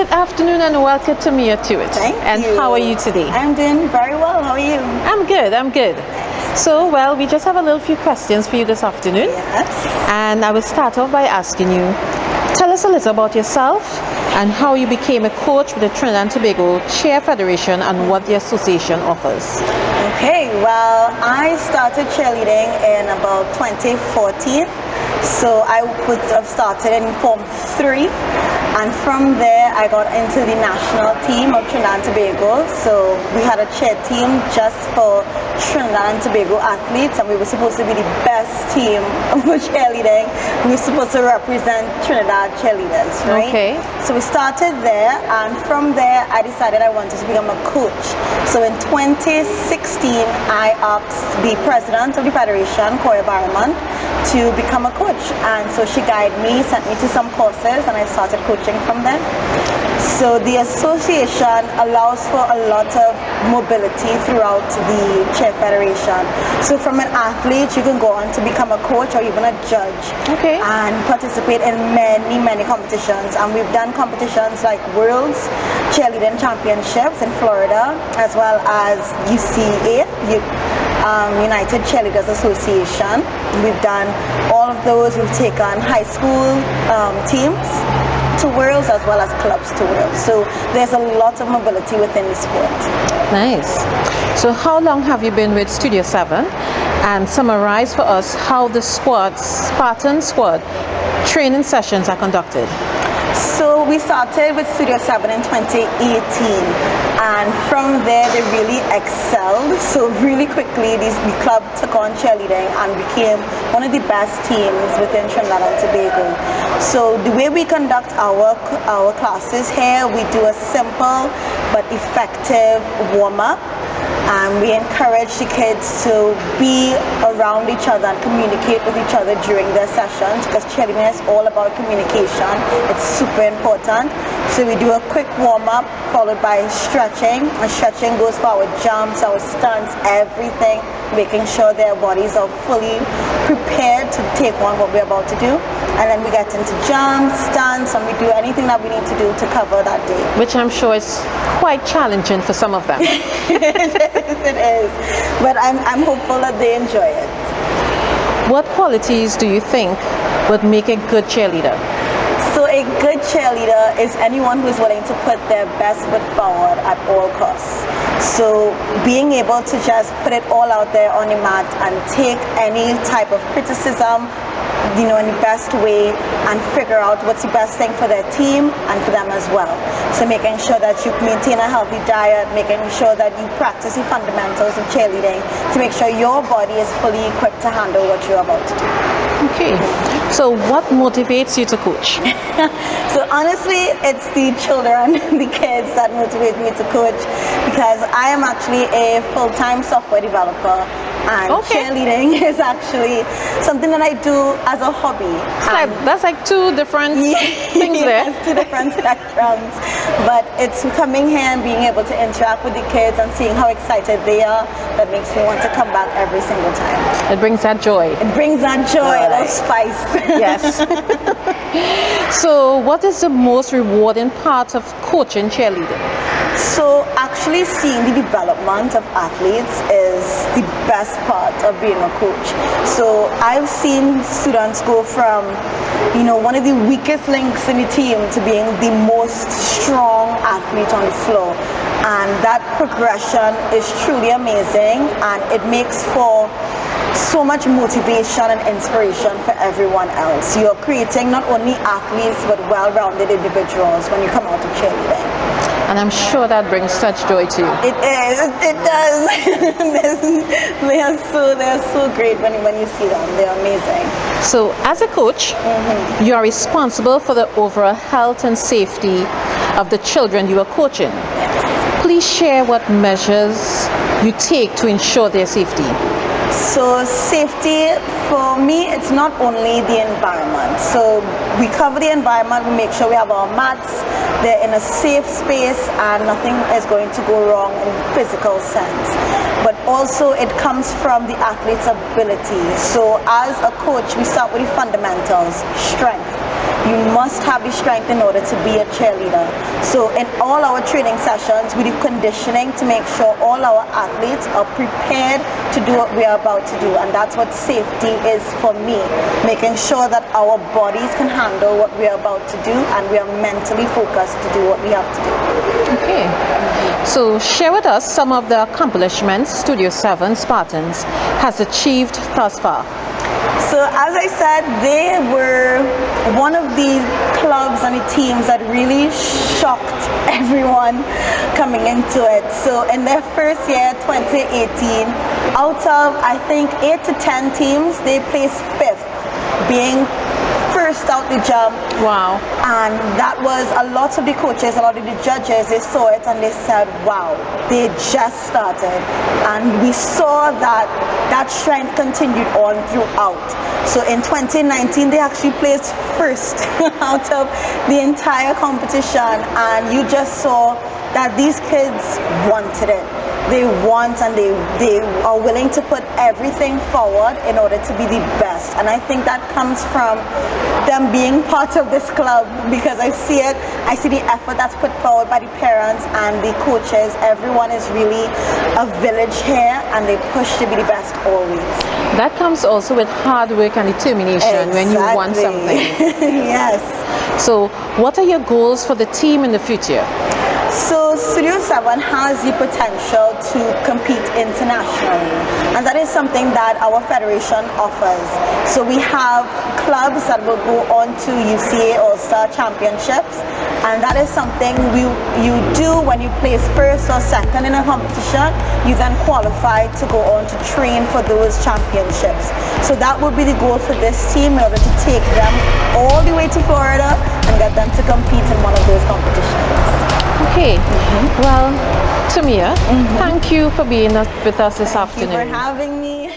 Good afternoon and welcome to Tamia Tuitt. Thank and you. How are you today? I'm doing very well. How are you? I'm good. So, well, we just have a little few questions for you this afternoon. Yes. And I will start off by asking you, tell us a little about yourself and how you became a coach with the Trinidad and Tobago Cheer Federation and what the association offers. Okay, well, I started cheerleading in about 2014. So I would have started in Form 3. And from there, I got into the national team of Trinidad and Tobago. So we had a cheer team just for Trinidad and Tobago athletes, and we were supposed to be the best team for cheerleading. We were supposed to represent Trinidad cheerleaders, right? Okay. So we started there, and from there, I decided I wanted to become a coach. So in 2016, I asked the president of the federation, Koya Barriman, to become a coach. And so she guided me, sent me to some courses, and I started coaching from there. So the association allows for a lot of mobility throughout the cheer federation. So from an athlete, you can go on to become a coach or even a judge. Okay. And participate in many competitions. And we've done competitions like World's Cheerleading Championships in Florida, as well as UCA, United Cheerleaders Association. We've done all of those. We've taken high school teams to Worlds as well as clubs to Worlds. So there's a lot of mobility within the sport. Nice. So how long have you been with Studio 7? And summarize for us how the Spartan squad training sessions are conducted. So we started with Studio 7 in 2018, and from there they really excelled. So really quickly the club took on cheerleading and became one of the best teams within Trinidad and Tobago. So the way we conduct our classes here, we do a simple but effective warm-up. And we encourage the kids to be around each other and communicate with each other during their sessions, because cheerleading is all about communication. It's super important. So we do a quick warm-up followed by stretching, and stretching goes for our jumps, our stunts, everything, making sure their bodies are fully prepared to take on what we're about to do. And then we get into jumps, stunts, and we do anything that we need to do to cover that day. Which I'm sure is quite challenging for some of them. It is, but I'm hopeful that they enjoy it. What qualities do you think would make a good cheerleader? So a good cheerleader is anyone who is willing to put their best foot forward at all costs. So being able to just put it all out there on the mat and take any type of criticism, in the best way, and figure out what's the best thing for their team and for them as well. So making sure that you maintain a healthy diet, making sure that you practice the fundamentals of cheerleading to make sure your body is fully equipped to handle what you're about to do. Okay, so what motivates you to coach? So honestly, it's the children, the kids that motivate me to coach, because I am actually a full-time software developer, and cheerleading is actually something that I do as a hobby. That's like two different things there. Two different spectrums. But it's coming here and being able to interact with the kids and seeing how excited they are that makes me want to come back every single time. It brings that joy. It brings that joy, a little spice. Yes. So what is the most rewarding part of coaching cheerleading? So actually seeing the development of athletes is the best part of being a coach. So I've seen students go from, one of the weakest links in the team to being the most strong athlete on the floor. And that progression is truly amazing, and it makes for so much motivation and inspiration for everyone else. You're creating not only athletes but well-rounded individuals when you come out of cheerleading. And I'm sure that brings such joy to you. It does. They're so great when you see them. They're amazing. So as a coach, you are responsible for the overall health and safety of the children you are coaching. Yes. Please share what measures you take to ensure their safety. So safety, for me, it's not only the environment. So we cover the environment, we make sure we have our mats, they're in a safe space, and nothing is going to go wrong in physical sense. But also it comes from the athlete's ability. So as a coach, we start with the fundamentals: strength. you must have the strength in order to be a cheerleader. So in all our training sessions, we do conditioning to make sure all our athletes are prepared to do what we are about to do. And that's what safety is for me, making sure that our bodies can handle what we are about to do and we are mentally focused to do what we have to do. Okay. So share with us some of the accomplishments Studio 7 Spartans has achieved thus far. So as I said, they were one of the clubs and the teams that really shocked everyone coming into it. So in their first year, 2018, out of I think 8 to 10 teams, they placed 5th, being first out the jump. Wow. And that was a lot of the coaches, a lot of the judges, they saw it and they said, wow, they just started. And we saw that that strength continued on throughout. So in 2019, they actually placed first out of the entire competition. And you just saw that these kids wanted it. They want and they are willing to put everything forward in order to be the best. And I think that comes from them being part of this club, because I see it, I see the effort that's put forward by the parents and the coaches. Everyone is really a village here and they push to be the best always. That comes also with hard work and determination when you want something. Yes. So what are your goals for the team in the future? So Studio 7 has the potential to compete internationally, and that is something that our federation offers. So we have clubs that will go on to UCA All-Star Championships, and that is something you do when you place first or second in a competition. You then qualify to go on to train for those championships. So that would be the goal for this team, in order to take them all the way to Florida and get them to compete in one of those competitions. Okay, well, Tamia, thank you for being with us this afternoon. Thank you for having me.